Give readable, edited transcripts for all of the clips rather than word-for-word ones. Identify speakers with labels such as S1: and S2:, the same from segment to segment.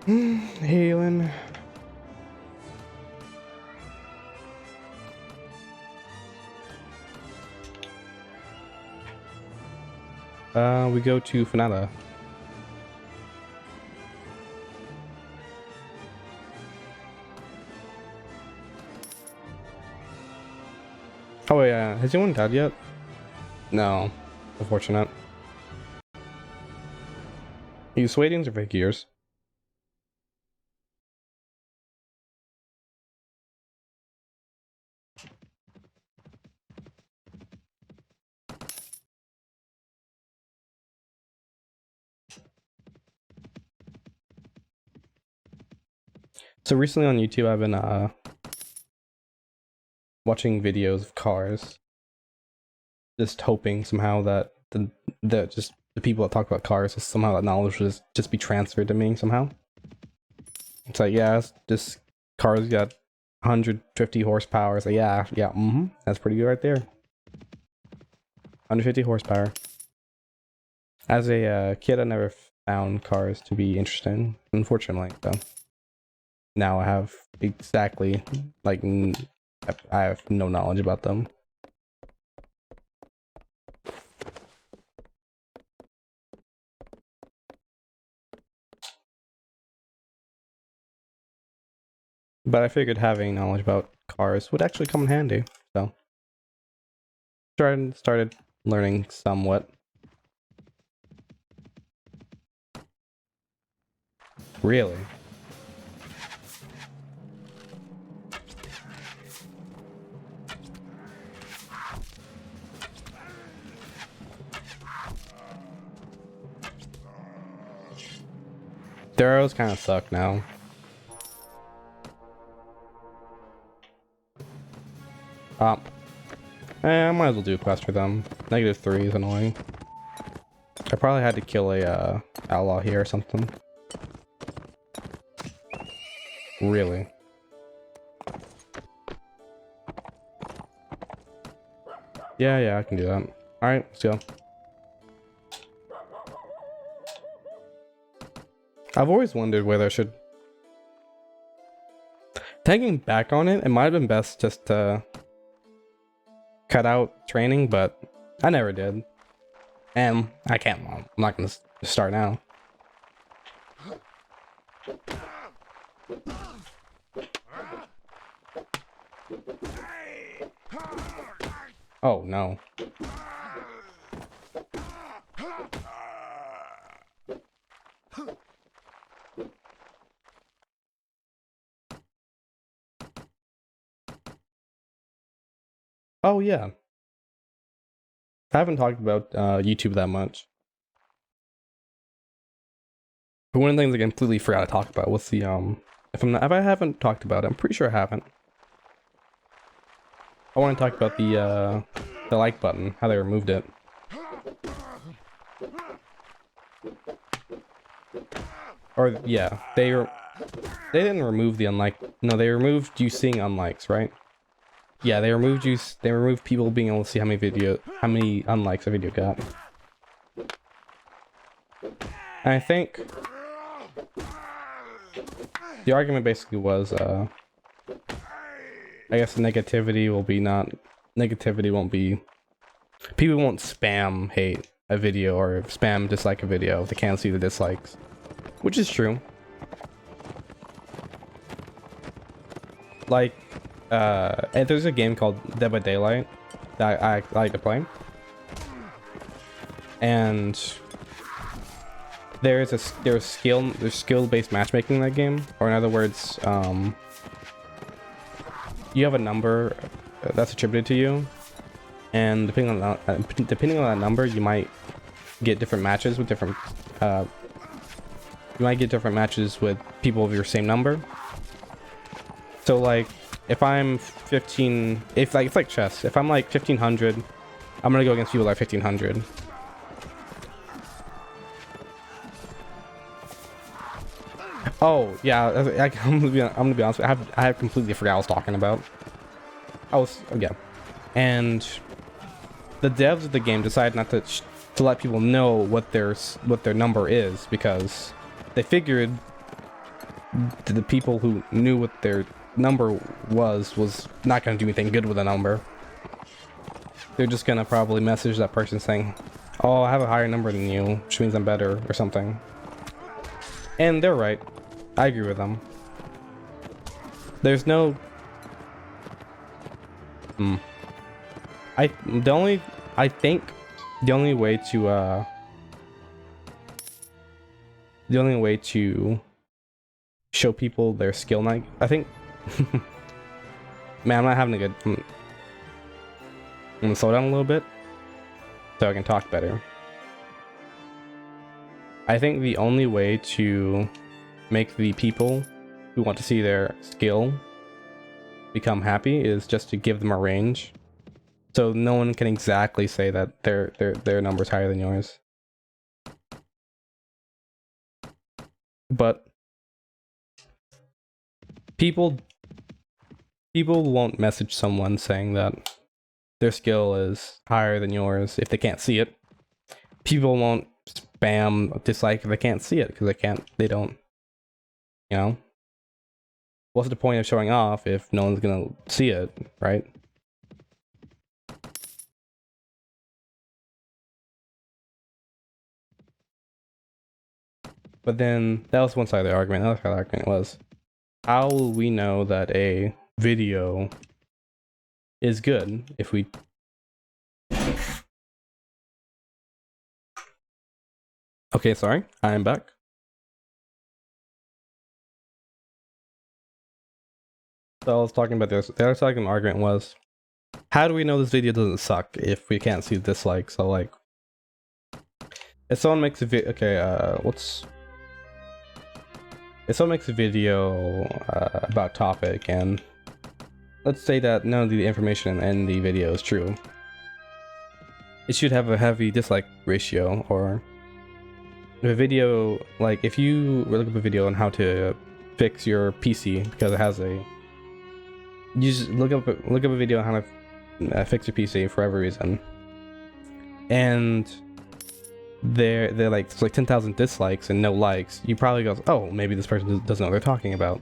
S1: Healing. We go to Fanata. Oh yeah, has anyone died yet? No, unfortunate. Use Swadians or fake ears? So recently on YouTube, I've been watching videos of cars, just hoping somehow that the people that talk about cars, somehow that knowledge will just be transferred to me somehow. It's like, yeah, it's just cars got 150 horsepower. It's like, yeah, that's pretty good right there. 150 horsepower. As a kid, I never found cars to be interesting, unfortunately. So now I have exactly like I have no knowledge about them. But I figured having knowledge about cars would actually come in handy. So started learning somewhat. Really? The arrows kind of suck now. I might as well do a quest for them. -3 is annoying. I probably had to kill a outlaw here or something. Really? Yeah, I can do that. Alright, let's go. I've always wondered whether I should... Thinking back on it, it might have been best just to cut out training, but I never did. And I can't, I'm not gonna start now. Oh no. Oh yeah. I haven't talked about YouTube that much. But one of the things I completely forgot to talk about was the if I haven't talked about it, I'm pretty sure I haven't. I want to talk about the like button, how they removed it. Or yeah, they didn't remove the unlike. No, they removed you seeing unlikes, right? Yeah, they removed people being able to see how many unlikes a video got. And I think the argument basically was I guess negativity won't be, people won't spam hate a video or spam dislike a video if they can't see the dislikes, which is true. Like and there's a game called Dead by Daylight that I like to play, and there's skill-based matchmaking in that game, or in other words, you have a number that's attributed to you, and depending on that number, you might get different matches with different people of your same number. So like if I'm 15, it's like chess. If I'm like 1500, I'm gonna go against people that are 1500. Oh yeah, I'm gonna be honest. I have completely forgot what I was talking about. Yeah, and the devs of the game decided not to let people know what their number is, because they figured the people who knew what their number was not gonna do anything good with a number. They're just gonna probably message that person saying, "Oh, I have a higher number than you, which means I'm better," or something. And they're right. I agree with them. There's no... I think the only way to show people their skill night, I think... Man, I'm not having a good... I'm gonna slow down a little bit so I can talk better. I think the only way to make the people who want to see their skill become happy is just to give them a range, so no one can exactly say that their number's higher than yours. But people won't message someone saying that their skill is higher than yours if they can't see it. People won't spam dislike if they can't see it, because they don't, you know? What's the point of showing off if no one's gonna see it, right? But then, that was one side of the argument. The other side of the argument was, how will we know that a video is good if we... Okay, sorry, I'm back. So I was talking about this. The other side of the argument was, how do we know this video doesn't suck if we can't see the dislike? So like, if someone makes a video, okay, if someone makes a video about topic, and let's say that none of the information in the video is true, it should have a heavy dislike ratio. Or if a video, like if you look up a video on how to fix your PC because it has a, you just look up a video on how to fix your PC for whatever reason, and they're like, it's like 10,000 dislikes and no likes, you probably go, oh, maybe this person doesn't know what they're talking about.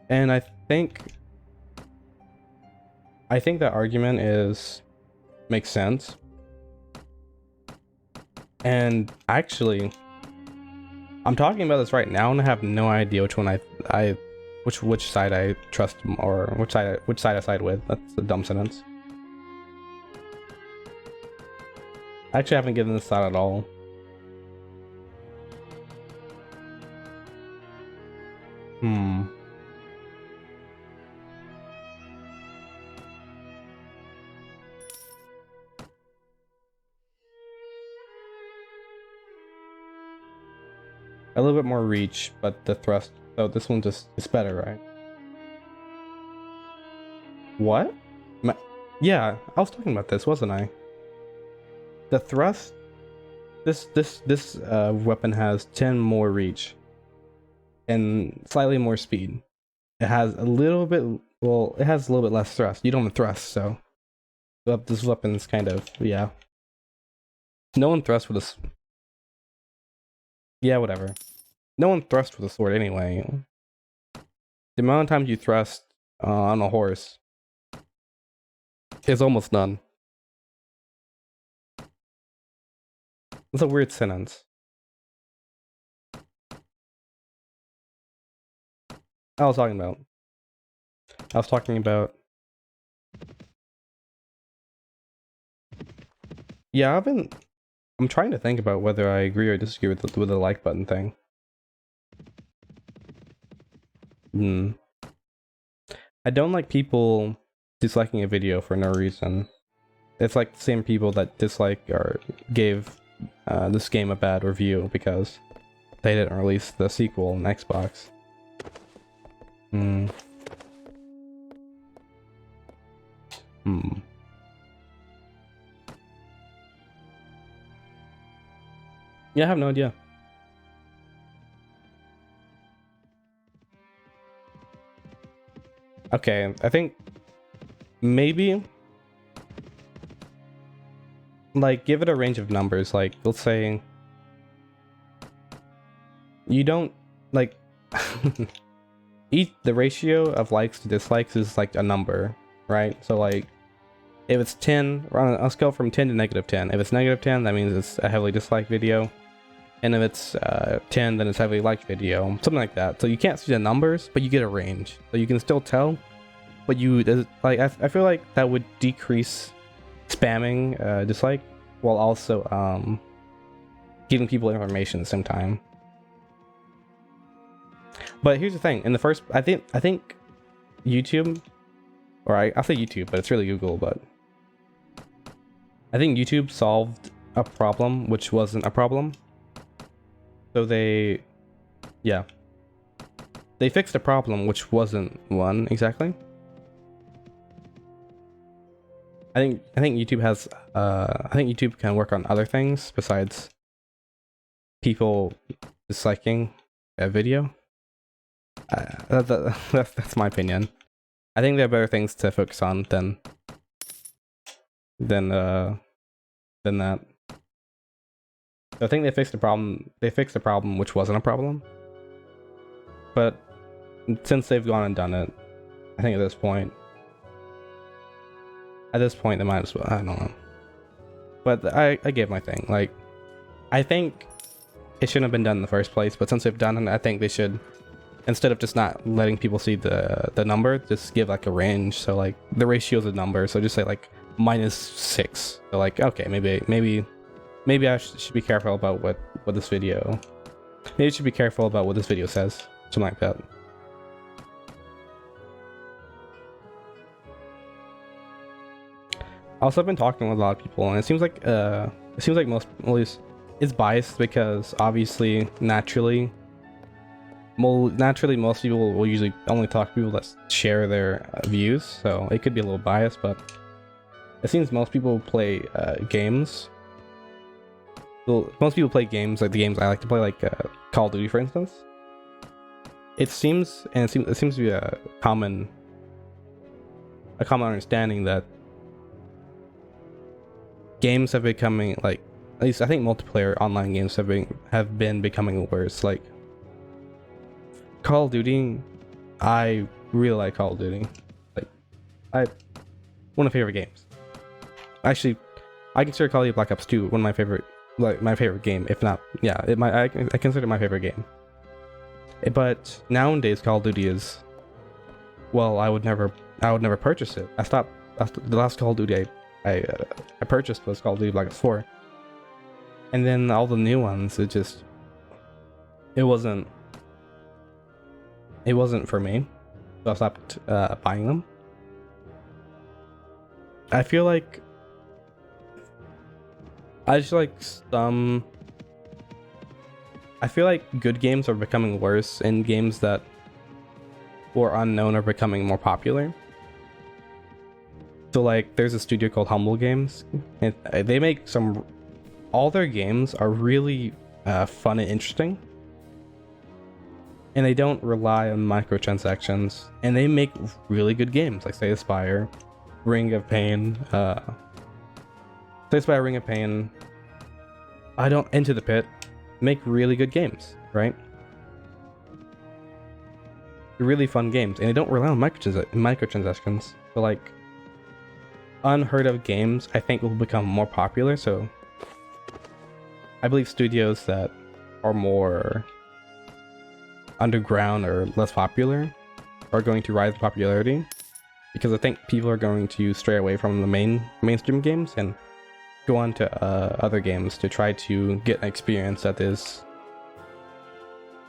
S1: And I think that argument makes sense. And actually, I'm talking about this right now and I have no idea which one which side I trust, or which side I side with. That's a dumb sentence. I actually haven't given this thought at all. A little bit more reach, but the thrust. So this one just is better, right? What? Yeah, I was talking about this, wasn't I? The thrust. This weapon has 10 more reach and slightly more speed. It has a little bit. Well, it has a little bit less thrust. You don't have thrust, so this weapon's kind of, yeah. No one thrusts with a. Yeah, whatever. No one thrusts with a sword anyway. The amount of times you thrust on a horse is almost none. It's a weird sentence. I was talking about. Yeah, I'm trying to think about whether I agree or disagree with the like button thing. I don't like people disliking a video for no reason. It's like the same people that dislike or gave this game a bad review because they didn't release the sequel on Xbox. Yeah, I have no idea. Okay, I think maybe like give it a range of numbers. Like let's say you don't like the ratio of likes to dislikes is like a number, right? So like if it's 10, on a scale from 10 to -10, if it's -10, that means it's a heavily disliked video, and if it's 10, then it's heavily liked video, something like that. So you can't see the numbers, but you get a range, so you can still tell. But like I feel like that would decrease spamming dislike, while also giving people information at the same time. But here's the thing: in the first, I think YouTube, or I'll say YouTube, but it's really Google. But I think YouTube solved a problem which wasn't a problem. So they fixed a problem which wasn't one exactly. I think YouTube has I think YouTube can work on other things besides people disliking a video. That's my opinion. I think there are better things to focus on than that. So I think they fixed the problem. They fixed a problem which wasn't a problem. But since they've gone and done it, I think at this point they might as well. I don't know. But I gave my thing. Like, I think it shouldn't have been done in the first place. But since they've done it, I think they should, instead of just not letting people see the number, just give like a range. So like the ratio is a number. So just say like -6. So like, okay, maybe I should be careful about what this video. Maybe I should be careful about what this video says. Something like that. Also, I've been talking with a lot of people, and it seems like most, at least, it's biased because obviously naturally most people will usually only talk to people that share their views, so it could be a little biased. But it seems most people play games. Well, most people play games like the games I like to play, like Call of Duty, for instance. It seems to be a common understanding that games have becoming, like, at least I think multiplayer online games have been becoming worse. Like Call of Duty, I really like Call of Duty. Like, one of my favorite games. Actually, I consider Call of Duty Black Ops 2 one of my favorite game, if not, yeah, I consider it my favorite game. But nowadays Call of Duty is, well, I would never purchase it. The last Call of Duty I purchased was Call of Duty Black Ops 4, and then all the new ones, it wasn't for me, so I stopped buying them. I feel like I feel like good games are becoming worse, and games that were unknown are becoming more popular. So like, there's a studio called Humble Games, and they make all their games are really fun and interesting, and they don't rely on microtransactions, and they make really good games, like say Spire, Ring of Pain, Into the Pit, make really good games, right? They're really fun games, and they don't rely on microtransactions. So like, unheard of games, I think, will become more popular. So I believe studios that are more underground or less popular are going to rise in popularity, because I think people are going to stray away from the mainstream games and go on to other games to try to get an experience that is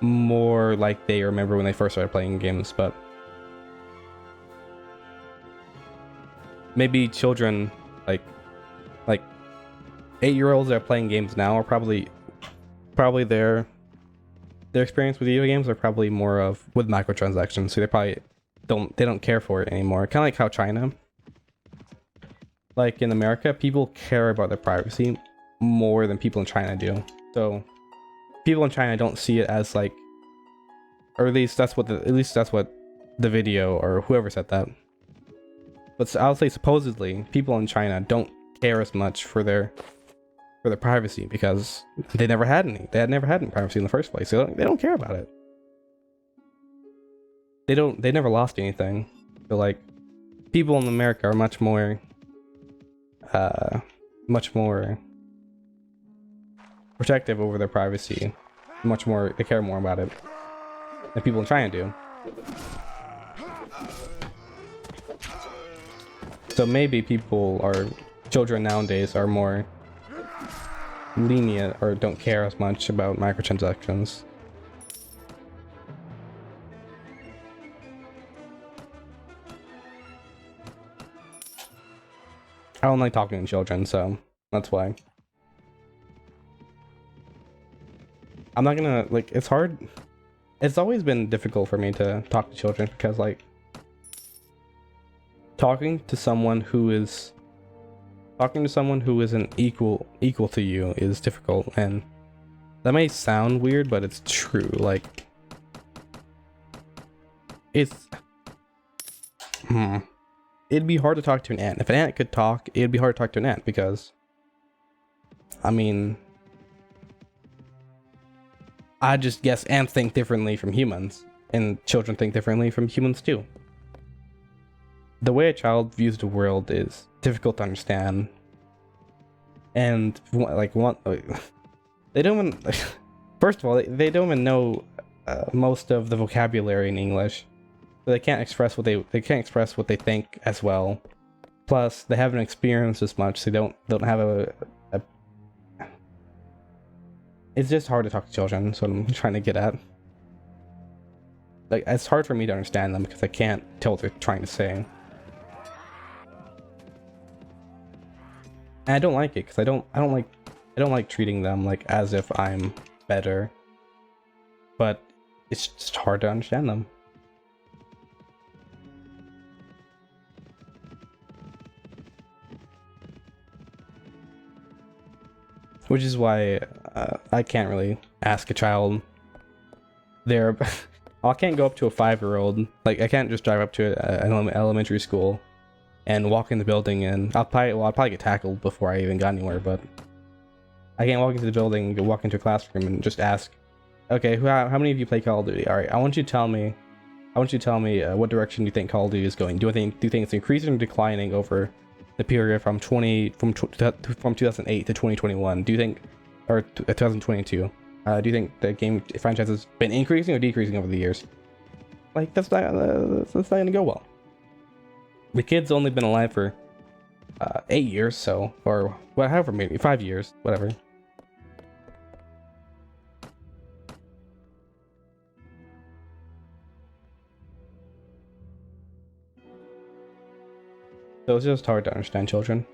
S1: more like they remember when they first started playing games. But maybe children, like 8-year-olds that are playing games now are probably their experience with video games are probably more of with microtransactions, so they probably don't care for it anymore. Kind of like how China, like in America, people care about their privacy more than people in China do. So people in China don't see it as like, or at least that's what the video or whoever said that. But I'll say supposedly people in China don't care as much for their privacy because they never had any. They had never had any privacy in the first place. So they don't care about it. they never lost anything. So like people in America are much more protective over their privacy, they care more about it than people in China do. So maybe children nowadays are more lenient or don't care as much about microtransactions. I don't like talking to children, so that's why. I'm not gonna, like, it's hard. It's always been difficult for me to talk to children because, like, talking to someone who isn't equal to you is difficult, and that may sound weird, but it's true. Like, it'd be hard to talk to an ant. If an ant could talk, it'd be hard to talk to an ant because, I mean, I just guess ants think differently from humans, and children think differently from humans too. The way a child views the world is difficult to understand, and they don't even, first of all, they don't even know most of the vocabulary in English, so they can't express what they think as well. Plus, they haven't experienced as much, so they don't have a. It's just hard to talk to children. That's what I'm trying to get at. Like, it's hard for me to understand them because I can't tell what they're trying to say. And I don't like it because I don't like treating them like as if I'm better. But it's just hard to understand them. Which is why I can't really ask a child I can't go up to a 5-year-old. Like, I can't just drive up to an elementary school and walk in the building, and I'll probably get tackled before I even got anywhere, but I can't walk into the building, walk into a classroom and just ask, okay, how many of you play Call of Duty? All right, I want you to tell me what direction you think Call of Duty is going. Do you think it's increasing or declining over the period from 2008 to 2021? Do you think, or 2022? Do you think the game franchise has been increasing or decreasing over the years? Like, that's not gonna go well. The kid's only been alive for 8 years, so, or however, maybe 5 years, whatever. So it's just hard to understand children.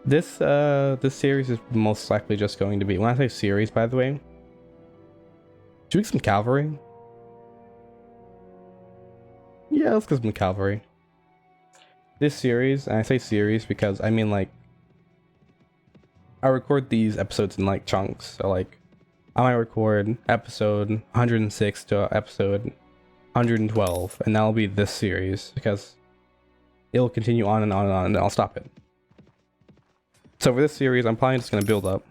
S1: This series is most likely just going to be, when I say series, by the way, should we get some cavalry? Yeah, let's get some cavalry. This series, and I say series because I mean, like, I record these episodes in like chunks, so like I might record episode 106 to episode 112, and that'll be this series because it'll continue on and on and on, and then I'll stop it. So for this series, I'm probably just gonna build up.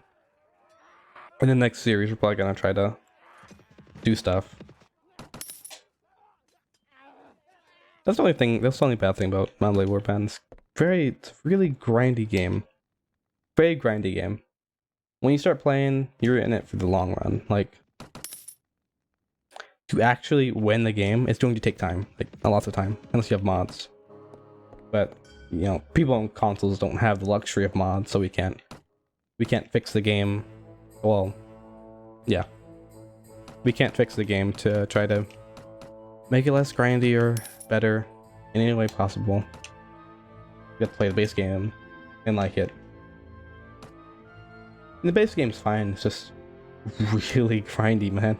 S1: In the next series, we're probably gonna try to do stuff. That's the only bad thing about Blade Warband. It's really grindy game. Very grindy game. When you start playing, you're in it for the long run. Like, to actually win the game, it's going to take time. Like, a lot of time, unless you have mods. But, you know, people on consoles don't have the luxury of mods, so we can't fix the game. Well, yeah. We can't fix the game to try to make it less grindy or better in any way possible. You have to play the base game and like it. And the base game's fine, it's just really grindy, man.